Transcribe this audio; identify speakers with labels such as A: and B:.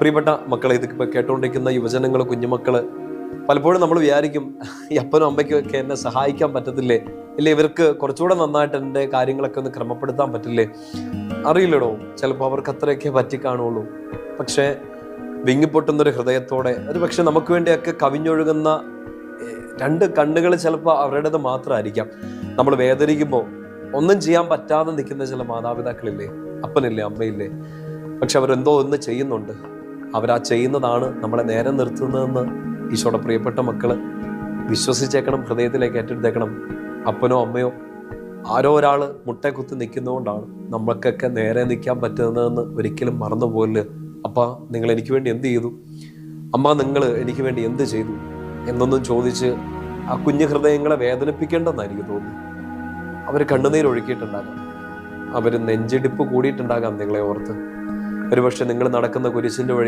A: പ്രിയപ്പെട്ട മക്കളെ, ഇത് കേട്ടുകൊണ്ടിരിക്കുന്ന യുവജനങ്ങൾ, കുഞ്ഞുമക്കള് പലപ്പോഴും നമ്മൾ വിചാരിക്കും, ഈ അപ്പനും അമ്മയ്ക്കും ഒക്കെ എന്നെ സഹായിക്കാൻ പറ്റത്തില്ലേ, ഇല്ലേ ഇവർക്ക് കുറച്ചുകൂടെ നന്നായിട്ട് എൻ്റെ കാര്യങ്ങളൊക്കെ ഒന്ന് ക്രമപ്പെടുത്താൻ പറ്റില്ലേ? അറിയില്ലടോ, ചിലപ്പോൾ അവർക്ക് അത്രയൊക്കെ പറ്റിക്കാണുള്ളൂ. പക്ഷേ വിങ്ങിപ്പൊട്ടുന്നൊരു ഹൃദയത്തോടെ ഒരു പക്ഷെ നമുക്ക് വേണ്ടിയൊക്കെ കവിഞ്ഞൊഴുകുന്ന രണ്ട് കണ്ണുകൾ ചിലപ്പോൾ അവരുടേത് മാത്രമായിരിക്കാം. നമ്മൾ വേദനിക്കുമ്പോൾ ഒന്നും ചെയ്യാൻ പറ്റാതെ നിൽക്കുന്ന ചില മാതാപിതാക്കളില്ലേ, അപ്പനില്ലേ, അമ്മയില്ലേ, പക്ഷെ അവരെന്തോ ഒന്ന് ചെയ്യുന്നുണ്ട്. അവരാ ചെയ്യുന്നതാണ് നമ്മളെ നേരെ നിർത്തുന്നതെന്ന് ഈശോയുടെ പ്രിയപ്പെട്ട മക്കള് വിശ്വസിച്ചേക്കണം, ഹൃദയത്തിലേക്ക് ഏറ്റെടുത്തേക്കണം. അപ്പനോ അമ്മയോ ആരോ ഒരാള് മുട്ടേ കുത്തി നിൽക്കുന്നതുകൊണ്ടാണ് നമ്മൾക്കൊക്കെ നേരെ നിൽക്കാൻ പറ്റുന്നതെന്ന് ഒരിക്കലും മറന്നുപോയില്ല. അപ്പ നിങ്ങൾ എനിക്ക് വേണ്ടി എന്ത് ചെയ്തു, അമ്മ നിങ്ങൾ എനിക്ക് വേണ്ടി എന്ത് ചെയ്തു എന്നൊന്നും ചോദിച്ച് ആ കുഞ്ഞു ഹൃദയങ്ങളെ വേദനിപ്പിക്കേണ്ടെന്നായിരിക്കും തോന്നുന്നു. അവർ കണ്ണുനീർ ഒഴുക്കിയിട്ടുണ്ടാകാം, അവർ നെഞ്ചിടിപ്പ് കൂടിയിട്ടുണ്ടാകാം നിങ്ങളെ ഓർത്ത്. ഒരുപക്ഷെ നിങ്ങൾ നടക്കുന്ന കുരിശിൻ്റെ വഴി